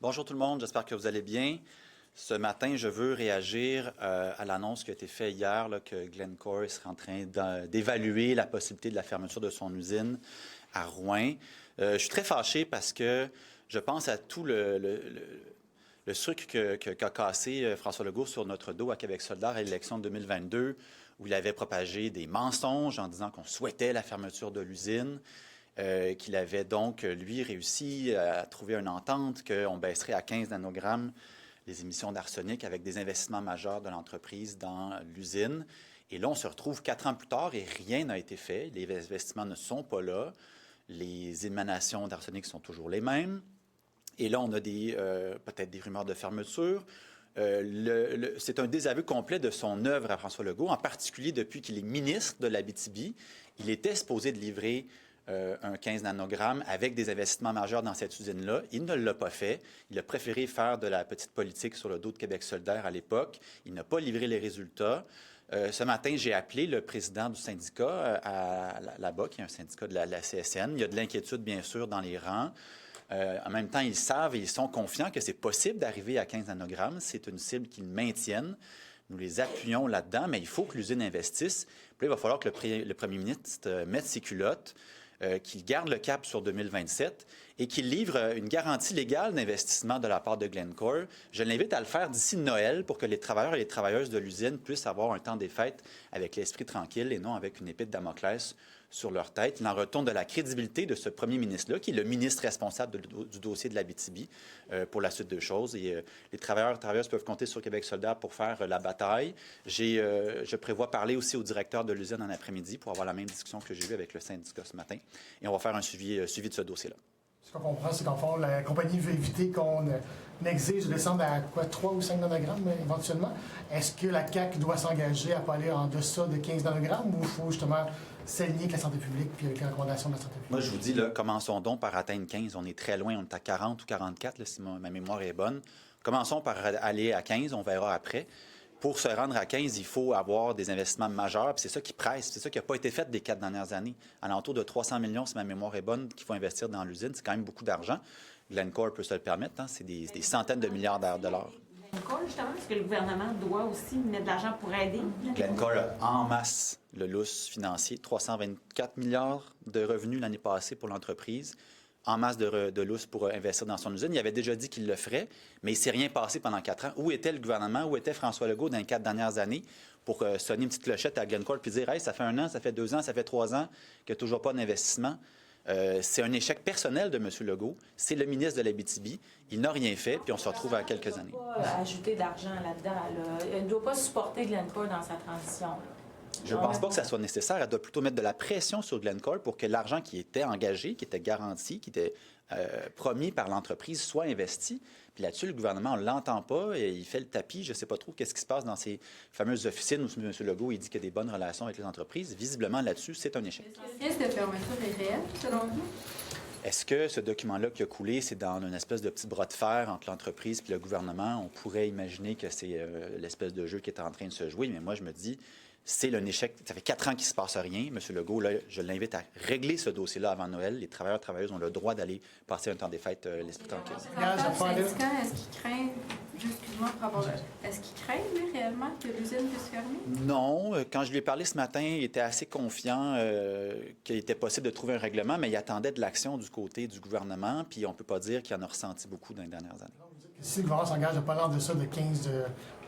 Bonjour tout le monde, j'espère que vous allez bien. Ce matin, je veux réagir à l'annonce qui a été faite hier là, que Glencore serait en train d'évaluer la possibilité de la fermeture de son usine à Rouyn. Je suis très fâché parce que je pense à tout le sucre qu'a cassé François Legault sur notre dos à Québec solidaire à l'élection de 2022, où il avait propagé des mensonges en disant qu'on souhaitait la fermeture de l'usine. Qu'il avait donc, lui, réussi à trouver une entente qu'on baisserait à 15 nanogrammes les émissions d'arsenic avec des investissements majeurs de l'entreprise dans l'usine. Et là, on se retrouve 4 ans plus tard et rien n'a été fait. Les investissements ne sont pas là. Les émanations d'arsenic sont toujours les mêmes. Et là, on a peut-être des rumeurs de fermeture. C'est un désaveu complet de son œuvre à François Legault, en particulier depuis qu'il est ministre de l'Abitibi. Il était supposé de livrer un 15 nanogrammes avec des investissements majeurs dans cette usine-là. Il ne l'a pas fait. Il a préféré faire de la petite politique sur le dos de Québec solidaire à l'époque. Il n'a pas livré les résultats. Ce matin, j'ai appelé le président du syndicat là-bas, qui est un syndicat de la CSN. Il y a de l'inquiétude, bien sûr, dans les rangs. En même temps, ils savent et ils sont confiants que c'est possible d'arriver à 15 nanogrammes. C'est une cible qu'ils maintiennent. Nous les appuyons là-dedans, mais il faut que l'usine investisse. Puis là, il va falloir que le premier ministre mette ses culottes, qu'il garde le cap sur 2027 et qu'il livre une garantie légale d'investissement de la part de Glencore. Je l'invite à le faire d'ici Noël pour que les travailleurs et les travailleuses de l'usine puissent avoir un temps des fêtes avec l'esprit tranquille et non avec une épée de Damoclès sur leur tête. Il en retourne de la crédibilité de ce premier ministre-là, qui est le ministre responsable du dossier de l'Abitibi pour la suite des choses. Et les travailleurs et travailleuses peuvent compter sur Québec solidaire pour faire la bataille. Je prévois parler aussi au directeur de l'usine en après-midi pour avoir la même discussion que j'ai eue avec le syndicat ce matin. Et on va faire un suivi de ce dossier-là. Ce qu'on comprend, c'est qu'en fond, la compagnie veut éviter qu'on exige de descendre à 3 ou 5 nanogrammes éventuellement. Est-ce que la CAQ doit s'engager à ne pas aller en deçà de 15 nanogrammes ou il faut justement s'aligner avec la santé publique puis avec les recommandations de la santé publique? Moi, je vous dis, là, commençons donc par atteindre 15. On est très loin, on est à 40 ou 44, là, si ma mémoire est bonne. Commençons par aller à 15, on verra après. Pour se rendre à 15, il faut avoir des investissements majeurs, puis c'est ça qui presse, c'est ça qui n'a pas été fait des 4 dernières années. À l'entour de 300 millions, si ma mémoire est bonne, qu'il faut investir dans l'usine, c'est quand même beaucoup d'argent. Glencore peut se le permettre, hein? C'est des centaines de milliards de dollars. Glencore, justement, est-ce que le gouvernement doit aussi mettre de l'argent pour aider? Glencore a en masse le lousse financier, 324 milliards de revenus l'année passée pour l'entreprise. En masse de lousse pour investir dans son usine. Il avait déjà dit qu'il le ferait, mais il ne s'est rien passé pendant 4 ans. Où était le gouvernement? Où était François Legault dans les 4 dernières années pour sonner une petite clochette à Glencore puis dire « Hey, ça fait 1 an, ça fait 2 ans, ça fait 3 ans qu'il n'y a toujours pas d'investissement. » C'est un échec personnel de M. Legault. C'est le ministre de l'Abitibi. Il n'a rien fait, puis on se retrouve à quelques années. Il ne doit pas ajouter d'argent là-dedans. Là. Il ne doit pas supporter Glencore dans sa transition. Là. Je ne pense pas que ça soit nécessaire. Elle doit plutôt mettre de la pression sur Glencore pour que l'argent qui était engagé, qui était garanti, qui était promis par l'entreprise soit investi. Puis là-dessus, le gouvernement ne l'entend pas et il fait le tapis. Je ne sais pas trop qu'est-ce qui se passe dans ces fameuses officines où M. Legault il dit qu'il y a des bonnes relations avec les entreprises. Visiblement, là-dessus, c'est un échec. Est-ce que le risque de fermeture est réel, selon vous? Est-ce que ce document-là qui a coulé, c'est dans une espèce de petit bras de fer entre l'entreprise et le gouvernement? On pourrait imaginer que c'est l'espèce de jeu qui est en train de se jouer, mais moi, je me dis, c'est un échec. Ça fait 4 ans qu'il ne se passe rien. M. Legault, là, je l'invite à régler ce dossier-là avant Noël. Les travailleurs et travailleuses ont le droit d'aller passer un temps des fêtes l'esprit tranquille. Est-ce qu'il craint, lui, réellement, que l'usine puisse fermer? Non. Quand je lui ai parlé ce matin, il était assez confiant qu'il était possible de trouver un règlement, mais il attendait de l'action du côté du gouvernement, puis on ne peut pas dire qu'il en a ressenti beaucoup dans les dernières années. Si le gouvernement s'engage à pas aller en deçà de 15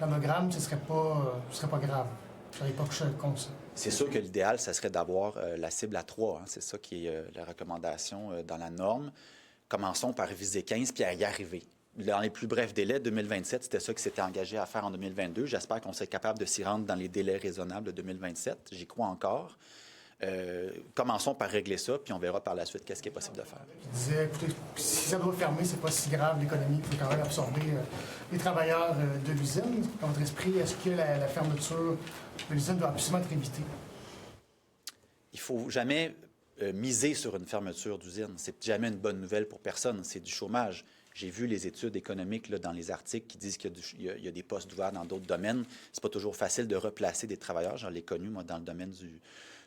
nanogrammes, ce ne serait pas grave. Je n'aurais pas couché contre ça. C'est sûr que l'idéal, ça serait d'avoir la cible à 3. Hein. C'est ça qui est la recommandation dans la norme. Commençons par viser 15 puis à y arriver. Dans les plus brefs délais, 2027, c'était ça qui s'était engagé à faire en 2022. J'espère qu'on serait capable de s'y rendre dans les délais raisonnables de 2027. J'y crois encore. Commençons par régler ça, puis on verra par la suite qu'est-ce qui est possible de faire. Il disait, écoutez, si ça doit fermer, c'est pas si grave, l'économie peut quand même absorber les travailleurs de l'usine. Dans votre esprit, est-ce que la fermeture de l'usine doit absolument être évitée? Il ne faut jamais miser sur une fermeture d'usine. C'est jamais une bonne nouvelle pour personne. C'est du chômage. J'ai vu les études économiques là, dans les articles qui disent qu'il y a des postes ouverts dans d'autres domaines. C'est pas toujours facile de replacer des travailleurs. J'en ai connu, moi, dans le domaine du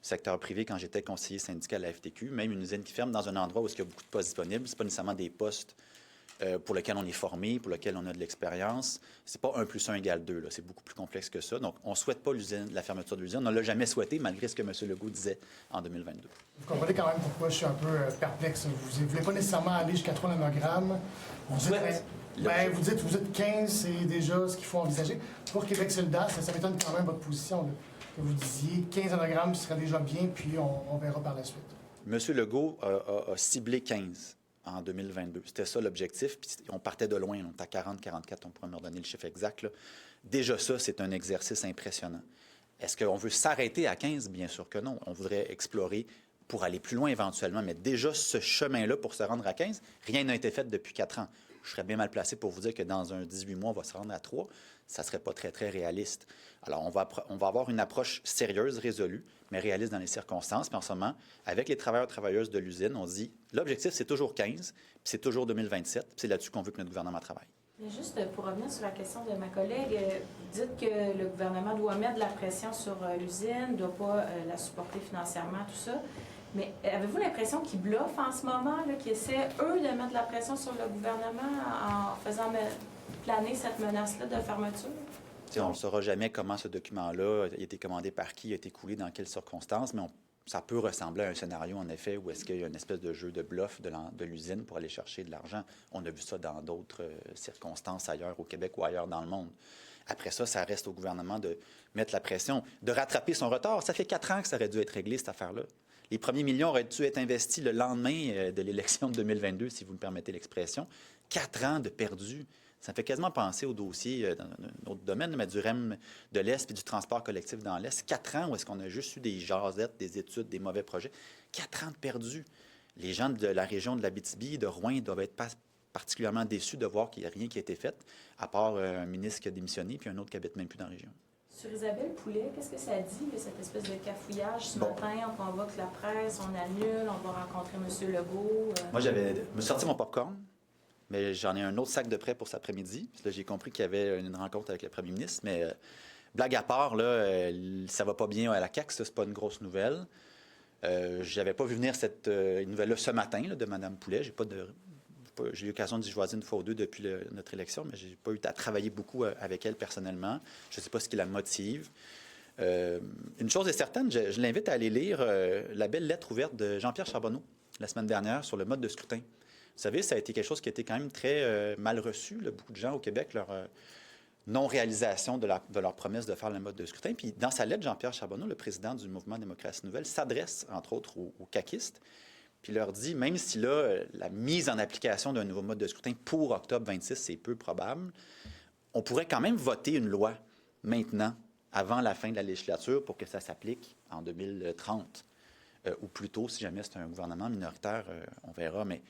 secteur privé quand j'étais conseiller syndical à la FTQ. Même une usine qui ferme dans un endroit où il y a beaucoup de postes disponibles, c'est pas nécessairement des postes pour lequel on est formé, pour lequel on a de l'expérience. C'est pas 1 + 1 = 2. C'est beaucoup plus complexe que ça. Donc, on ne souhaite pas la fermeture de l'usine. On ne l'a jamais souhaité, malgré ce que M. Legault disait en 2022. Vous comprenez quand même pourquoi je suis un peu perplexe. Vous ne voulez pas nécessairement aller jusqu'à 3 nanogrammes. Vous dites, vous êtes 15, c'est déjà ce qu'il faut envisager. Pour Québec solidaire, ça m'étonne quand même votre position, là, que vous disiez 15 nanogrammes serait déjà bien, puis on verra par la suite. M. Legault a ciblé 15 en 2022. C'était ça l'objectif, puis on partait de loin. On était à 40, 44, on pourrait me redonner le chiffre exact. Là. Déjà ça, c'est un exercice impressionnant. Est-ce qu'on veut s'arrêter à 15? Bien sûr que non. On voudrait explorer pour aller plus loin éventuellement, mais déjà ce chemin-là pour se rendre à 15, rien n'a été fait depuis 4 ans. Je serais bien mal placé pour vous dire que dans un 18 mois, on va se rendre à 3. Ça ne serait pas très, très réaliste. Alors, on va avoir une approche sérieuse, résolue, mais réaliste dans les circonstances. Puis en ce moment, avec les travailleurs et travailleuses de l'usine, on dit l'objectif, c'est toujours 15, puis c'est toujours 2027, puis c'est là-dessus qu'on veut que notre gouvernement travaille. Mais juste pour revenir sur la question de ma collègue, vous dites que le gouvernement doit mettre de la pression sur l'usine, ne doit pas la supporter financièrement, tout ça. Mais avez-vous l'impression qu'ils bluffent en ce moment, qu'ils essaient, eux, de mettre de la pression sur le gouvernement en faisant planer cette menace-là de fermeture? On ne saura jamais comment ce document-là a été commandé par qui, a été coulé dans quelles circonstances, mais ça peut ressembler à un scénario, en effet, où est-ce qu'il y a une espèce de jeu de bluff de l'usine pour aller chercher de l'argent. On a vu ça dans d'autres circonstances ailleurs au Québec ou ailleurs dans le monde. Après ça, ça reste au gouvernement de mettre la pression, de rattraper son retard. Ça fait 4 ans que ça aurait dû être réglé, cette affaire-là. Les premiers millions auraient dû être investis le lendemain de l'élection de 2022, si vous me permettez l'expression. 4 ans de perdu. Ça me fait quasiment penser au dossier dans un autre domaine, mais du REM de l'Est et du transport collectif dans l'Est. 4 ans où est-ce qu'on a juste eu des jasettes, des études, des mauvais projets. 4 ans de perdu. Les gens de la région de l'Abitibi, de Rouyn, doivent être particulièrement déçus de voir qu'il n'y a rien qui a été fait, à part un ministre qui a démissionné puis un autre qui n'habite même plus dans la région. Sur Isabelle Poulet, qu'est-ce que ça dit, cette espèce de cafouillage ce matin? On convoque la presse, on annule, on va rencontrer M. Legault. Moi, je me suis sorti mon popcorn, mais j'en ai un autre sac de prêt pour cet après-midi. Là, j'ai compris qu'il y avait une rencontre avec le premier ministre, mais blague à part, là, ça va pas bien à la CAQ, ça, c'est pas une grosse nouvelle. Je n'avais pas vu venir cette nouvelle-là ce matin là, de Mme Poulet. J'ai eu l'occasion d'y jaser une fois ou deux depuis notre élection, mais je n'ai pas eu à travailler beaucoup avec elle personnellement. Je ne sais pas ce qui la motive. Une chose est certaine, je l'invite à aller lire la belle lettre ouverte de Jean-Pierre Charbonneau la semaine dernière sur le mode de scrutin. Vous savez, ça a été quelque chose qui a été quand même très mal reçu. Là. Beaucoup de gens au Québec, leur non-réalisation de leur promesse de faire le mode de scrutin. Puis dans sa lettre, Jean-Pierre Charbonneau, le président du mouvement Démocratie Nouvelle, s'adresse, entre autres, aux caquistes, puis leur dit, même si là, la mise en application d'un nouveau mode de scrutin pour octobre 26, c'est peu probable, on pourrait quand même voter une loi maintenant, avant la fin de la législature, pour que ça s'applique en 2030. Ou plus tôt, si jamais c'est un gouvernement minoritaire, on verra. Mais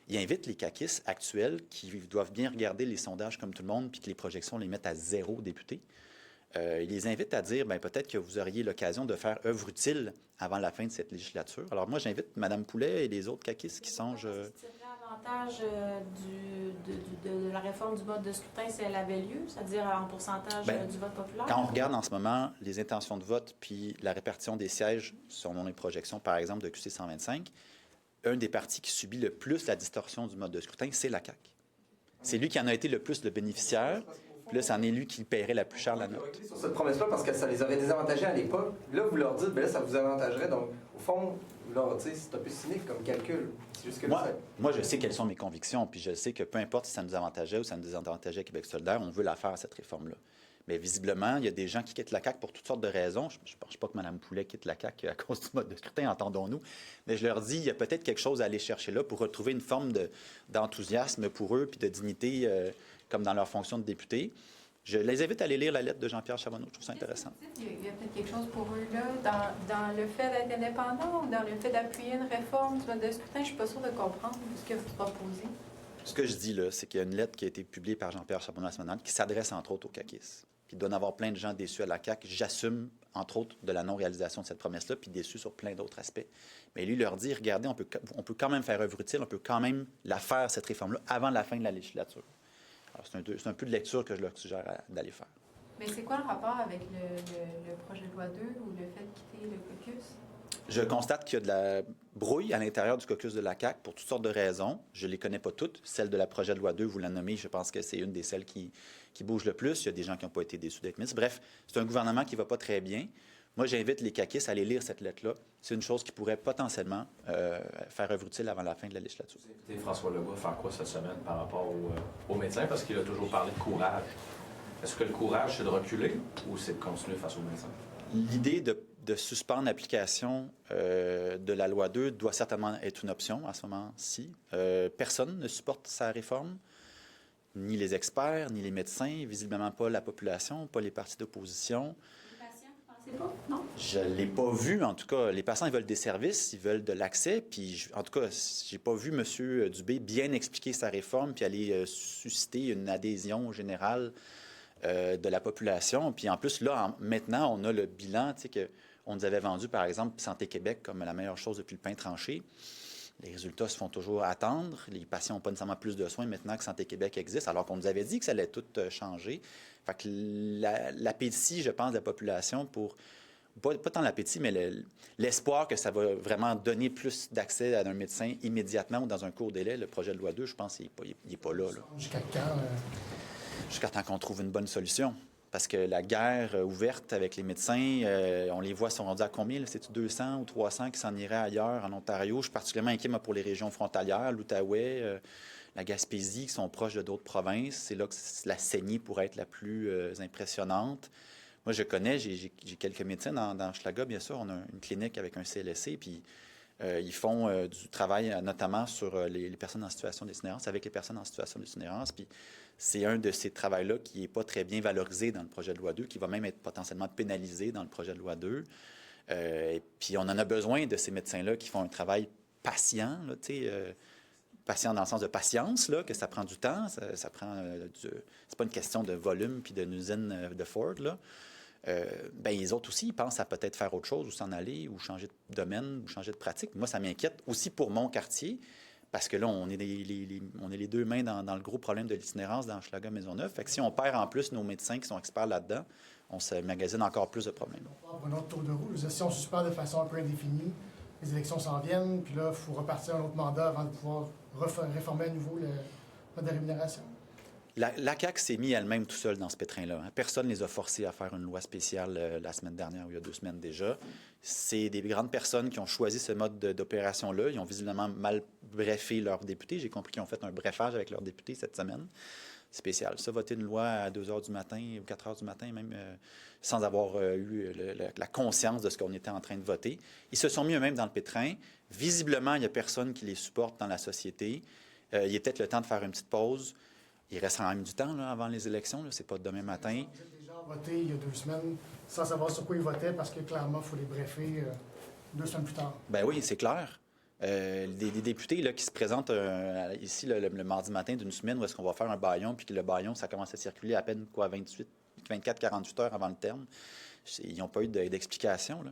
il invite les caquistes actuels qui doivent bien regarder les sondages comme tout le monde, puis que les projections les mettent à 0 députés. Il les invite à dire, peut-être que vous auriez l'occasion de faire œuvre utile avant la fin de cette législature. Alors moi, j'invite Mme Poulet et les autres caquistes qui songent... Ce qui tirerait avantage de la réforme du mode de scrutin si elle avait lieu, c'est-à-dire en pourcentage du vote populaire? Quand on regarde en ce moment les intentions de vote puis la répartition des sièges selon les projections, par exemple, de QC 125, un des partis qui subit le plus la distorsion du mode de scrutin, c'est la CAQ. C'est lui qui en a été le plus le bénéficiaire. Puis là, c'en est lui qui paierait la plus chère la note. Sur cette promesse-là, parce que ça les aurait désavantagés à l'époque. Là, vous leur dites, là, ça vous avantagerait. Donc, au fond, c'est un peu cynique comme calcul. C'est juste que moi, je sais quelles sont mes convictions. Puis je sais que peu importe si ça nous avantageait ou ça nous désavantageait à Québec solidaire, on veut la faire, cette réforme-là. Mais visiblement, il y a des gens qui quittent la CAQ pour toutes sortes de raisons. Je ne pense pas que Mme Poulet quitte la CAQ à cause du mode de scrutin, entendons-nous. Mais je leur dis, il y a peut-être quelque chose à aller chercher là pour retrouver une forme d'enthousiasme pour eux puis de dignité comme dans leur fonction de député. Je les invite à aller lire la lettre de Jean-Pierre Charbonneau. Je trouve ça intéressant. Il y a peut-être quelque chose pour eux là, dans le fait d'être indépendant ou dans le fait d'appuyer une réforme du mode de scrutin. Je ne suis pas sûre de comprendre ce que vous proposez. Ce que je dis, là, c'est qu'il y a une lettre qui a été publiée par Jean-Pierre Charbonneau la semaine dernière qui s'adresse, entre autres, aux caquistes. Puis il doit y en avoir plein de gens déçus à la CAQ. J'assume, entre autres, de la non-réalisation de cette promesse-là, puis déçus sur plein d'autres aspects. Mais lui leur dit, regardez, on peut quand même faire œuvre utile, on peut quand même la faire, cette réforme-là, avant la fin de la législature. Alors, c'est un peu de lecture que je leur suggère d'aller faire. Mais c'est quoi le rapport avec le projet de loi 2 ou le fait de quitter le caucus? Je constate qu'il y a de la brouille à l'intérieur du caucus de la CAQ pour toutes sortes de raisons. Je ne les connais pas toutes. Celle de la projet de loi 2, vous la nommez, je pense que c'est une des celles qui bouge le plus. Il y a des gens qui n'ont pas été déçus d'être ministres. Bref, c'est un gouvernement qui ne va pas très bien. Moi, j'invite les caquistes à aller lire cette lettre-là. C'est une chose qui pourrait potentiellement faire œuvre utile avant la fin de la législature. Vous invitez François Legault à faire quoi cette semaine par rapport aux médecins? Parce qu'il a toujours parlé de courage. Est-ce que le courage, c'est de reculer ou c'est de continuer face aux médecins? L'idée de suspendre l'application de la loi 2 doit certainement être une option à ce moment-ci. Personne ne supporte sa réforme, ni les experts, ni les médecins, visiblement pas la population, pas les partis d'opposition. Les patients, vous pensez pas? Non? Je ne l'ai pas vu, en tout cas. Les patients, ils veulent des services, ils veulent de l'accès. Puis, en tout cas, j'ai pas vu M. Dubé bien expliquer sa réforme puis aller susciter une adhésion générale de la population. Puis, en plus, là, maintenant, on a le bilan, tu sais, qu'on nous avait vendu, par exemple, Santé Québec comme la meilleure chose depuis le pain tranché. Les résultats se font toujours attendre. Les patients n'ont pas nécessairement plus de soins maintenant que Santé Québec existe, alors qu'on nous avait dit que ça allait tout changer. Fait que l'appétit, je pense, de la population pour... Pas tant l'appétit, mais l'espoir que ça va vraiment donner plus d'accès à un médecin immédiatement ou dans un court délai, le projet de loi 2, je pense qu'il n'est pas là. Jusqu'à quand? Jusqu'à temps qu'on trouve une bonne solution. Parce que la guerre ouverte avec les médecins, on les voit, sont rendus à combien? C'est 200 ou 300 qui s'en iraient ailleurs en Ontario. Je suis particulièrement inquiet pour les régions frontalières, l'Outaouais, la Gaspésie, qui sont proches de d'autres provinces. C'est là que la saignée pourrait être la plus impressionnante. Moi, je connais, j'ai quelques médecins dans Hochelaga, bien sûr. On a une clinique avec un CLSC, puis ils font du travail notamment sur les personnes en situation d'itinérance, avec les personnes en situation d'itinérance. Puis c'est un de ces travails-là qui n'est pas très bien valorisé dans le projet de loi 2, qui va même être potentiellement pénalisé dans le projet de loi 2. Et puis on en a besoin de ces médecins-là qui font un travail patient, là, patient dans le sens de patience, là, que ça prend du temps, ça prend c'est pas une question de volume puis d'une usine de Ford, là. Ben les autres aussi, ils pensent à peut-être faire autre chose ou s'en aller ou changer de domaine ou changer de pratique. Moi, ça m'inquiète aussi pour mon quartier parce que là, on est les deux mains dans le gros problème de l'itinérance dans Hochelaga-Maisonneuve. Fait que si on perd en plus nos médecins qui sont experts là-dedans, on se magasine encore plus de problèmes. Pour un autre tour de roue, si on suspend de façon un peu indéfinie, les élections s'en viennent, puis là, il faut repartir un autre mandat avant de pouvoir réformer à nouveau le mode de rémunération. La CAQ s'est mise elle-même tout seule dans ce pétrin-là. Personne ne les a forcés à faire une loi spéciale la semaine dernière ou il y a 2 semaines déjà. C'est des grandes personnes qui ont choisi ce mode d'opération-là. Ils ont visiblement mal brefé leurs députés. J'ai compris qu'ils ont fait un brefage avec leurs députés cette semaine. Spécial. Ça, voter une loi à 2 h du matin ou 4 h du matin, même sans avoir eu la conscience de ce qu'on était en train de voter. Ils se sont mis eux-mêmes dans le pétrin. Visiblement, il n'y a personne qui les supporte dans la société. Il est peut-être le temps de faire une petite pause. Il reste quand même du temps là, avant les élections. C'est pas demain matin. Vous êtes déjà voté il y a 2 semaines sans savoir sur quoi ils votaient parce que clairement, il faut les briefer 2 semaines plus tard. Ben oui, c'est clair. Des députés là, qui se présentent ici le mardi matin d'une semaine où est-ce qu'on va faire un bâillon puis que le bâillon, ça commence à circuler à peine 24-48 heures avant le terme. Ils n'ont pas eu d'explication.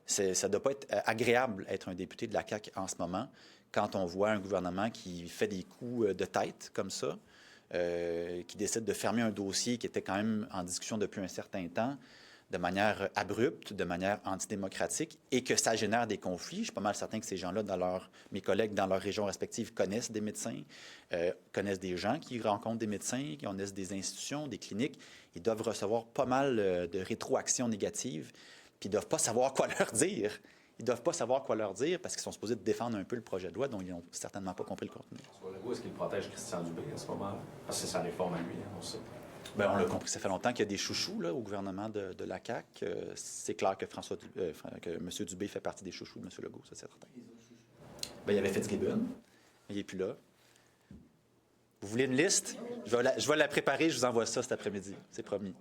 Ça ne doit pas être agréable être un député de la CAQ en ce moment quand on voit un gouvernement qui fait des coups de tête comme ça. Qui décide de fermer un dossier qui était quand même en discussion depuis un certain temps, de manière abrupte, de manière antidémocratique, et que ça génère des conflits. Je suis pas mal certain que ces gens-là, mes collègues dans leurs régions respectives, connaissent des médecins, connaissent des gens qui rencontrent des médecins, qui connaissent des institutions, des cliniques. Ils doivent recevoir pas mal de rétroactions négatives, puis ils ne doivent pas savoir quoi leur dire. Ils ne doivent pas savoir quoi leur dire parce qu'ils sont supposés défendre un peu le projet de loi dont ils n'ont certainement pas compris le contenu. François Legault, est-ce qu'il protège Christian Dubé à ce moment-là? Parce que c'est sa réforme à lui, on sait. Bien, on l'a compris, ça fait longtemps qu'il y a des chouchous là, au gouvernement de la CAQ. C'est clair que que M. Dubé fait partie des chouchous de M. Legault, ça c'est certain. Bien, il y avait Fitzgibbon, il n'est plus là. Vous voulez une liste? Je vais la préparer, je vous envoie ça cet après-midi, c'est promis.